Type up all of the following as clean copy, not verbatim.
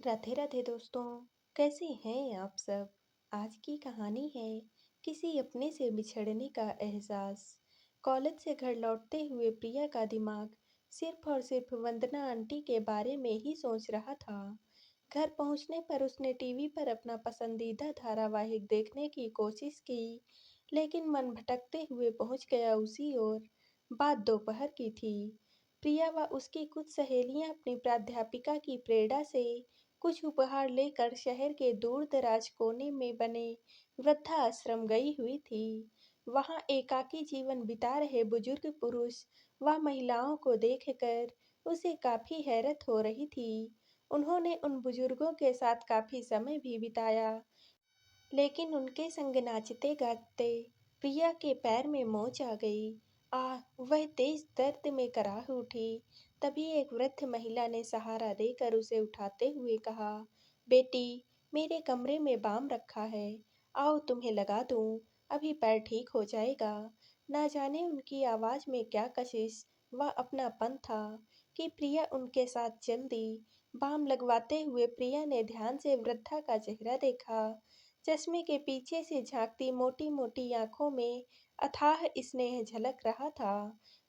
राधे राधे दोस्तों। कैसे हैं आप सब। आज की कहानी है किसी अपने से बिछड़ने का एहसास। कॉलेज से घर लौटते हुए प्रिया का दिमाग सिर्फ और सिर्फ वंदना आंटी के बारे में ही सोच रहा था। घर पहुंचने पर उसने टीवी पर अपना पसंदीदा धारावाहिक देखने की कोशिश की, लेकिन मन भटकते हुए पहुंच गया उसी ओर। बात दोपहर की थी। प्रिया व उसकी कुछ सहेलियां अपनी प्राध्यापिका की प्रेरणा से कुछ उपहार लेकर शहर के दूर दराज कोने में बने वृद्धाश्रम गई हुई थी। वहां एकाकी जीवन बिता रहे बुजुर्ग पुरुष व महिलाओं को देखकर उसे काफी हैरत हो रही थी। उन्होंने उन बुजुर्गों के साथ काफी समय भी बिताया, लेकिन उनके संग नाचते गाते प्रिया के पैर में मोच आ गई। वह तेज दर्द में कराह उठी। तभी एक वृद्ध महिला ने सहारा देकर उसे उठाते हुए कहा, बेटी, मेरे कमरे में बाम रखा है, आओ तुम्हें लगा दूं, अभी पैर ठीक हो जाएगा। ना जाने उनकी आवाज में क्या कशिश व अपनापन था कि प्रिया उनके साथ चल दी। बाम लगवाते हुए प्रिया ने ध्यान से वृद्धा का चेहरा देखा। चश्मे के पीछे से झांकती मोटी मोटी आंखों में अथाह स्नेह झलक रहा था।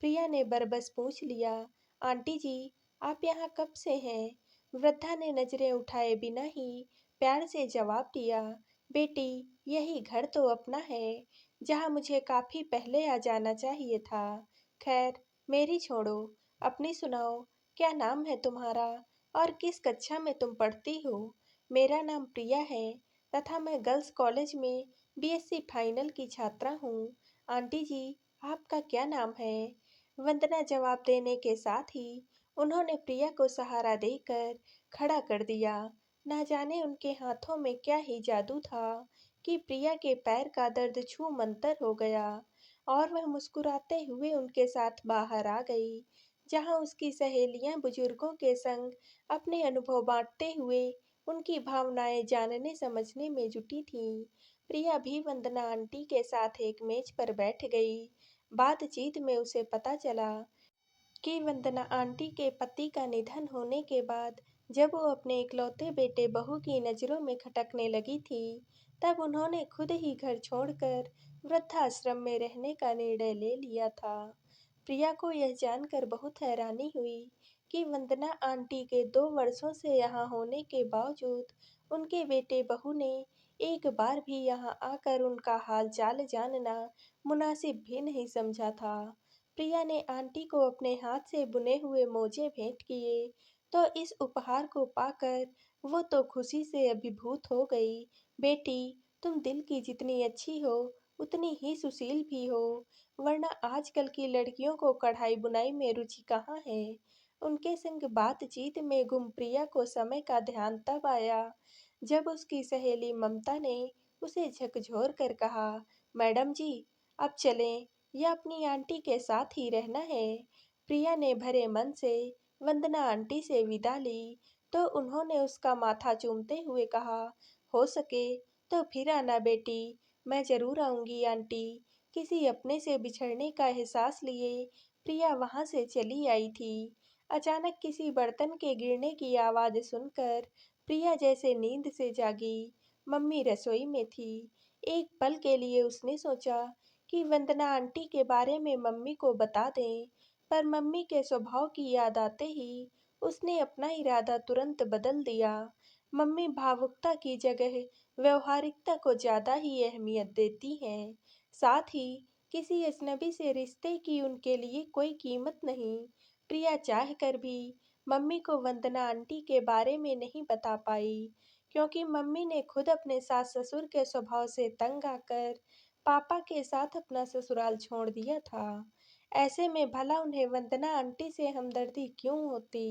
प्रिया ने बरबस पूछ लिया, आंटी जी, आप यहाँ कब से हैं? वृद्धा ने नजरें उठाए बिना ही प्यार से जवाब दिया, बेटी, यही घर तो अपना है, जहाँ मुझे काफी पहले आ जाना चाहिए था। खैर, मेरी छोड़ो, अपनी सुनाओ, क्या नाम है तुम्हारा और किस कक्षा में तुम पढ़ती हो? मेरा नाम प्रिया है तथा मैं गर्ल्स कॉलेज में बीएससी फाइनल की छात्रा हूँ। आंटी जी, आपका क्या नाम है? वंदना जवाब देने के साथ ही उन्होंने प्रिया को सहारा देकर खड़ा कर दिया। ना जाने उनके हाथों में क्या ही जादू था कि प्रिया के पैर का दर्द छू मंतर हो गया और वह मुस्कुराते हुए उनके साथ बाहर आ गई, जहां उसकी सहेलियां बुजुर्गों के संग अपने अनुभव बांटते हुए उनकी भावनाएं जानने समझने में जुटी थीं। प्रिया भी वंदना आंटी के साथ एक मेज पर बैठ गई। बातचीत में उसे पता चला कि वंदना आंटी के पति का निधन होने के बाद जब वो अपने इकलौते बेटे बहू की नज़रों में खटकने लगी थी, तब उन्होंने खुद ही घर छोड़कर वृद्धाश्रम में रहने का निर्णय ले लिया था। प्रिया को यह जानकर बहुत हैरानी हुई कि वंदना आंटी के 2 वर्षों से यहाँ होने के बावजूद उनके बेटे बहू ने एक बार भी यहाँ आकर उनका हाल चाल जानना मुनासिब भी नहीं समझा था। प्रिया ने आंटी को अपने हाथ से बुने हुए मोजे भेंट किए, तो इस उपहार को पाकर वो तो खुशी से अभिभूत हो गई। बेटी, तुम दिल की जितनी अच्छी हो, उतनी ही सुशील भी हो, वरना आजकल की लड़कियों को कढ़ाई बुनाई में रुचि कहाँ है। उनके संग बातचीत में गुम प्रिया को समय का ध्यान तब आया जब उसकी सहेली ममता ने उसे झकझोर कर कहा, मैडम जी, अब चलें या अपनी आंटी के साथ ही रहना है। प्रिया ने भरे मन से वंदना आंटी से विदा ली, तो उन्होंने उसका माथा चूमते हुए कहा, हो सके तो फिर आना बेटी, मैं जरूर आऊंगी आंटी। किसी अपने से बिछड़ने का एहसास लिए प्रिया वहां से चली आई थी। अचानक किसी बर्तन के गिरने की आवाज सुनकर प्रिया जैसे नींद से जागी। मम्मी रसोई में थी। एक पल के लिए उसने सोचा कि वंदना आंटी के बारे में मम्मी को बता दें, पर मम्मी के स्वभाव की याद आते ही उसने अपना इरादा तुरंत बदल दिया। मम्मी भावुकता की जगह व्यवहारिकता को ज्यादा ही अहमियत देती हैं। साथ ही किसी अजनबी से रिश्ते की उनके लिए कोई कीमत नहीं। प्रिया चाह कर भी मम्मी को वंदना आंटी के बारे में नहीं बता पाई, क्योंकि मम्मी ने खुद अपने सास ससुर के स्वभाव से तंग आकर पापा के साथ अपना ससुराल छोड़ दिया था। ऐसे में भला उन्हें वंदना आंटी से हमदर्दी क्यों होती।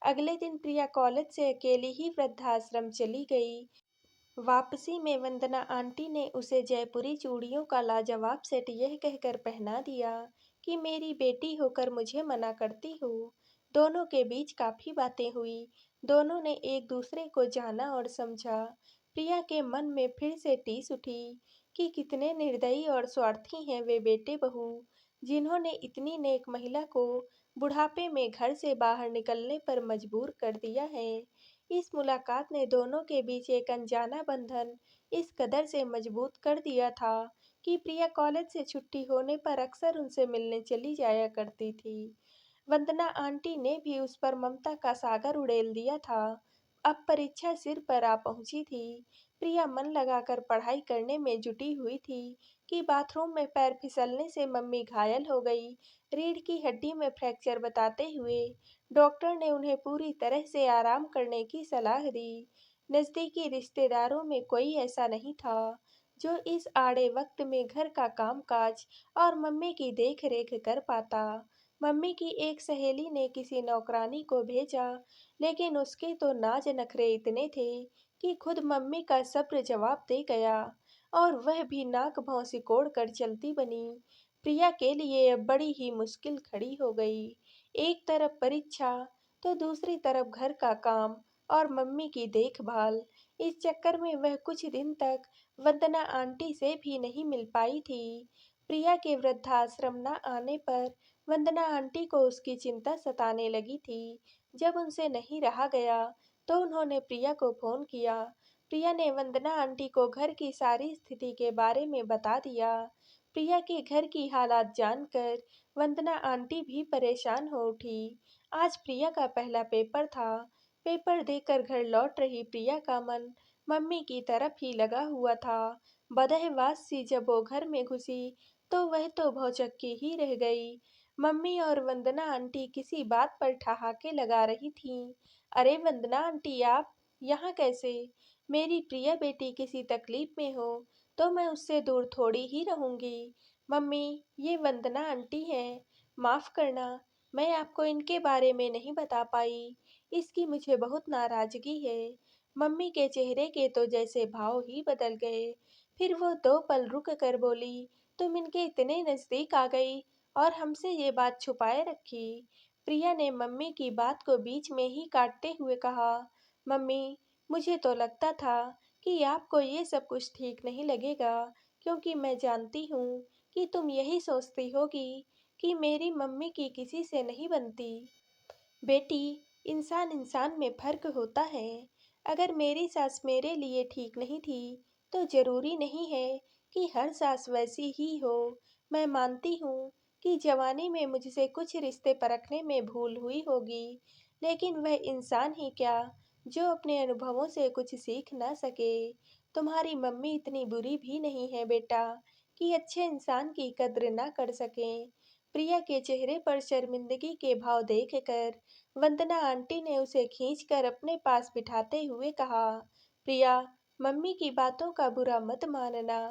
अगले दिन प्रिया कॉलेज से अकेली ही वृद्धाश्रम चली गई। वापसी में वंदना आंटी ने उसे जयपुरी चूड़ियों का लाजवाब सेट यह कहकर पहना दिया कि मेरी बेटी होकर मुझे मना करती हो। दोनों के बीच काफी बातें हुई। दोनों ने एक दूसरे को जाना और समझा। प्रिया के मन में फिर से टीस उठी कि कितने निर्दयी और स्वार्थी हैं वे बेटे बहू, जिन्होंने इतनी नेक महिला को बुढ़ापे में घर से बाहर निकलने पर मजबूर कर दिया है। इस मुलाकात ने दोनों के बीच एक अनजाना बंधन इस कदर से मजबूत कर दिया था कि प्रिया कॉलेज से छुट्टी होने पर अक्सर उनसे मिलने चली जाया करती थी। वंदना आंटी ने भी उस पर ममता का सागर उड़ेल दिया था। अब परीक्षा सिर पर आ पहुंची थी। प्रिया मन लगाकर पढ़ाई करने में जुटी हुई थी कि बाथरूम में पैर फिसलने से मम्मी घायल हो गई। रीढ़ की हड्डी में फ्रैक्चर बताते हुए डॉक्टर ने उन्हें पूरी तरह से आराम करने की सलाह दी। नज़दीकी रिश्तेदारों में कोई ऐसा नहीं था जो इस आड़े वक्त में घर का कामकाज और मम्मी की देख रेख कर पाता। मम्मी की एक सहेली ने किसी नौकरानी को भेजा, लेकिन उसके तो नाज नखरे इतने थे कि खुद मम्मी का सब्र जवाब दे गया और वह भी नाक भौं सिकोड़ कर चलती बनी। प्रिया के लिए अब बड़ी ही मुश्किल खड़ी हो गई। एक तरफ परीक्षा तो दूसरी तरफ घर का काम और मम्मी की देखभाल। इस चक्कर में वह कुछ दिन तक वंदना आंटी से भी नहीं मिल पाई थी। प्रिया के वृद्धाश्रम न आने पर वंदना आंटी को उसकी चिंता सताने लगी थी। जब उनसे नहीं रहा गया, तो उन्होंने प्रिया को फ़ोन किया। प्रिया ने वंदना आंटी को घर की सारी स्थिति के बारे में बता दिया। प्रिया के घर की हालात जानकर वंदना आंटी भी परेशान हो उठी। आज प्रिया का पहला पेपर था। पेपर देकर घर लौट रही प्रिया का मन मम्मी की तरफ ही लगा हुआ था। बदहवास सी जब वो घर में घुसी, तो वह तो भौचक्की ही रह गई। मम्मी और वंदना आंटी किसी बात पर ठहाके लगा रही थीं। अरे वंदना आंटी, आप यहाँ कैसे? मेरी प्रिय बेटी किसी तकलीफ में हो तो मैं उससे दूर थोड़ी ही रहूंगी। मम्मी, ये वंदना आंटी हैं। माफ करना, मैं आपको इनके बारे में नहीं बता पाई। इसकी मुझे बहुत नाराजगी है। मम्मी के चेहरे के तो जैसे भाव ही बदल गए। फिर वो दो पल रुक कर बोली, तुम इनके इतने नजदीक आ गई और हमसे ये बात छुपाए रखी। प्रिया ने मम्मी की बात को बीच में ही काटते हुए कहा, मम्मी, मुझे तो लगता था कि आपको ये सब कुछ ठीक नहीं लगेगा, क्योंकि मैं जानती हूँ कि तुम यही सोचती होगी कि मेरी मम्मी की किसी से नहीं बनती। बेटी, इंसान इंसान में फर्क होता है। अगर मेरी सास मेरे लिए ठीक नहीं थी, तो जरूरी नहीं है कि हर सास वैसी ही हो। मैं मानती हूँ कि जवानी में मुझसे कुछ रिश्ते परखने में भूल हुई होगी, लेकिन वह इंसान ही क्या जो अपने अनुभवों से कुछ सीख ना सके। तुम्हारी मम्मी इतनी बुरी भी नहीं है बेटा कि अच्छे इंसान की कद्र ना कर सकें। प्रिया के चेहरे पर शर्मिंदगी के भाव देखकर वंदना आंटी ने उसे खींचकर अपने पास बिठाते हुए कहा, प्रिया, मम्मी की बातों का बुरा मत मानना।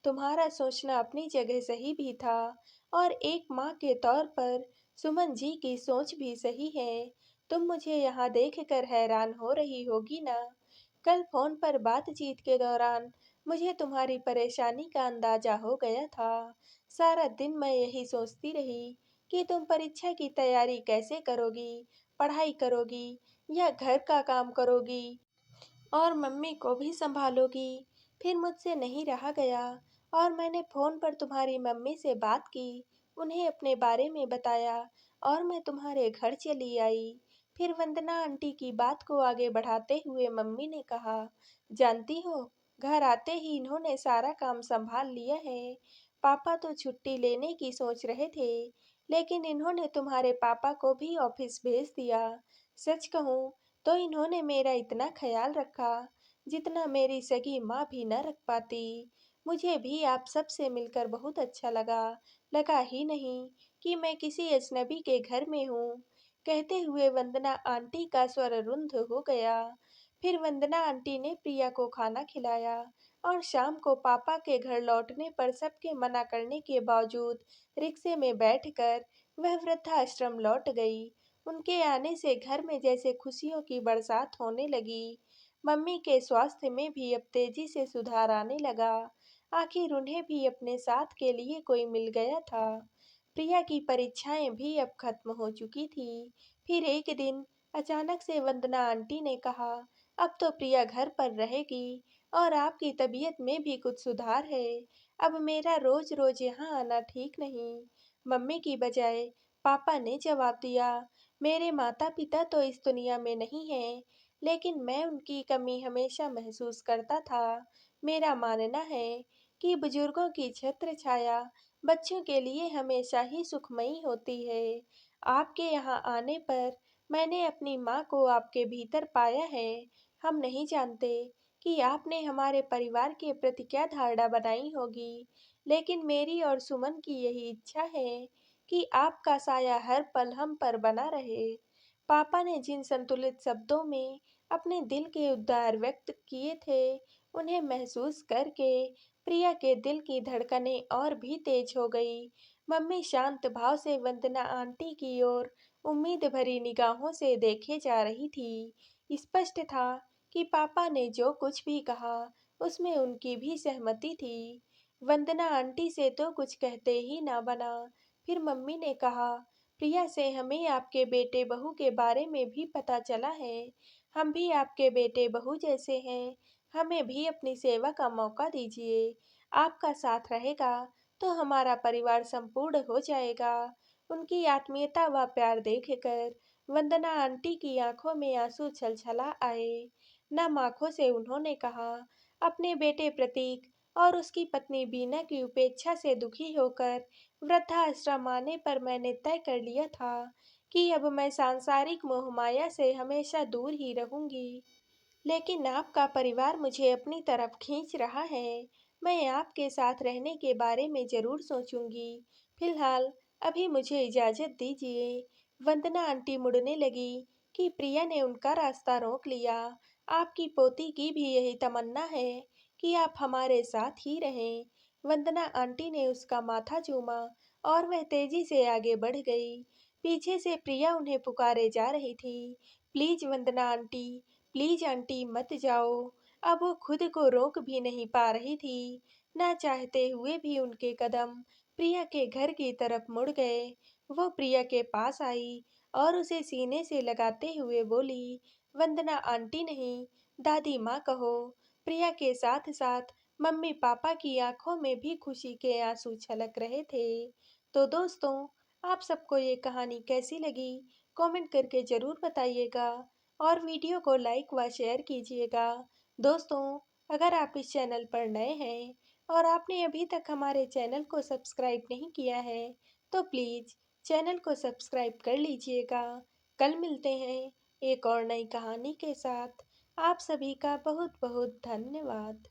तुम्हारा सोचना अपनी जगह सही भी था और एक माँ के तौर पर सुमन जी की सोच भी सही है। तुम मुझे यहाँ देखकर हैरान हो रही होगी ना। कल फोन पर बातचीत के दौरान मुझे तुम्हारी परेशानी का अंदाजा हो गया था। सारा दिन मैं यही सोचती रही कि तुम परीक्षा की तैयारी कैसे करोगी, पढ़ाई करोगी या घर का काम करोगी और मम्मी को भी संभालोगी। फिर मुझसे नहीं रहा गया और मैंने फ़ोन पर तुम्हारी मम्मी से बात की, उन्हें अपने बारे में बताया और मैं तुम्हारे घर चली आई। फिर वंदना आंटी की बात को आगे बढ़ाते हुए मम्मी ने कहा, जानती हो, घर आते ही इन्होंने सारा काम संभाल लिया है। पापा तो छुट्टी लेने की सोच रहे थे, लेकिन इन्होंने तुम्हारे पापा को भी ऑफिस भेज दिया। सच कहूँ तो इन्होंने मेरा इतना ख्याल रखा जितना मेरी सगी माँ भी न रख पाती। मुझे भी आप सबसे मिलकर बहुत अच्छा लगा। लगा ही नहीं कि मैं किसी अजनबी के घर में हूँ। कहते हुए वंदना आंटी का स्वर रुंध हो गया। फिर वंदना आंटी ने प्रिया को खाना खिलाया और शाम को पापा के घर लौटने पर सबके मना करने के बावजूद रिक्शे में बैठकर वह वृद्धाश्रम लौट गई। उनके आने से घर में जैसे खुशियों की बरसात होने लगी। मम्मी के स्वास्थ्य में भी अब तेजी से सुधार आने लगा। आखिर उन्हें भी अपने साथ के लिए कोई मिल गया था। प्रिया की परीक्षाएं भी अब खत्म हो चुकी थी। फिर एक दिन अचानक से वंदना आंटी ने कहा, अब तो प्रिया घर पर रहेगी और आपकी तबीयत में भी कुछ सुधार है। अब मेरा रोज रोज यहाँ आना ठीक नहीं। मम्मी की बजाय पापा ने जवाब दिया, मेरे माता पिता तो इस दुनिया में नहीं हैं, लेकिन मैं उनकी कमी हमेशा महसूस करता था। मेरा मानना है कि बुजुर्गों की छत्र छाया बच्चों के लिए हमेशा ही सुखमयी होती है। आपके यहाँ आने पर मैंने अपनी माँ को आपके भीतर पाया है। हम नहीं जानते कि आपने हमारे परिवार के प्रति क्या धारणा बनाई होगी, लेकिन मेरी और सुमन की यही इच्छा है कि आपका साया हर पल हम पर बना रहे। पापा ने जिन संतुलित शब्दों में अपने दिल के उद्गार व्यक्त किए थे, उन्हें महसूस करके प्रिया के दिल की धड़कनें और भी तेज हो गई। मम्मी शांत भाव से वंदना आंटी की ओर उम्मीद भरी निगाहों से देखे जा रही थी। स्पष्ट था कि पापा ने जो कुछ भी कहा, उसमें उनकी भी सहमति थी। वंदना आंटी से तो कुछ कहते ही ना बना। फिर मम्मी ने कहा, प्रिया से हमें आपके बेटे बहू के बारे में भी पता चला है। हम भी आपके बेटे बहू जैसे हैं। हमें भी अपनी सेवा का मौका दीजिए। आपका साथ रहेगा तो हमारा परिवार संपूर्ण हो जाएगा। उनकी आत्मीयता व प्यार देखकर वंदना आंटी की आंखों में आंसू छलछला आए। नम आंखों से उन्होंने कहा, अपने बेटे प्रतीक और उसकी पत्नी बीना की उपेक्षा से दुखी होकर वृद्धाश्रम आने पर मैंने तय कर लिया था कि अब मैं सांसारिक मोह माया से हमेशा दूर ही रहूंगी। लेकिन आपका परिवार मुझे अपनी तरफ खींच रहा है। मैं आपके साथ रहने के बारे में ज़रूर सोचूंगी। फिलहाल अभी मुझे इजाज़त दीजिए। वंदना आंटी मुड़ने लगी कि प्रिया ने उनका रास्ता रोक लिया। आपकी पोती की भी यही तमन्ना है कि आप हमारे साथ ही रहें। वंदना आंटी ने उसका माथा चूमा और वह तेजी से आगे बढ़ गई। पीछे से प्रिया उन्हें पुकारे जा रही थी, please Vandana aunty, please aunty मत जाओ। अब वो खुद को रोक भी नहीं पा रही थी। ना चाहते हुए भी उनके कदम प्रिया के घर की तरफ मुड़ गए। वो प्रिया के पास आई और उसे सीने से लगाते हुए बोली, वंदना आंटी नहीं, दादी माँ कहो। प्रिया के साथ साथ मम्मी पापा की आंखों में भी खुशी के आंसू छलक रहे थे। तो दोस्तों, आप सबको ये कहानी कैसी लगी? कमेंट करके ज़रूर बताइएगा और वीडियो को लाइक व शेयर कीजिएगा। दोस्तों, अगर आप इस चैनल पर नए हैं और आपने अभी तक हमारे चैनल को सब्सक्राइब नहीं किया है, तो प्लीज़ चैनल को सब्सक्राइब कर लीजिएगा। कल मिलते हैं एक और नई कहानी के साथ। आप सभी का बहुत बहुत धन्यवाद।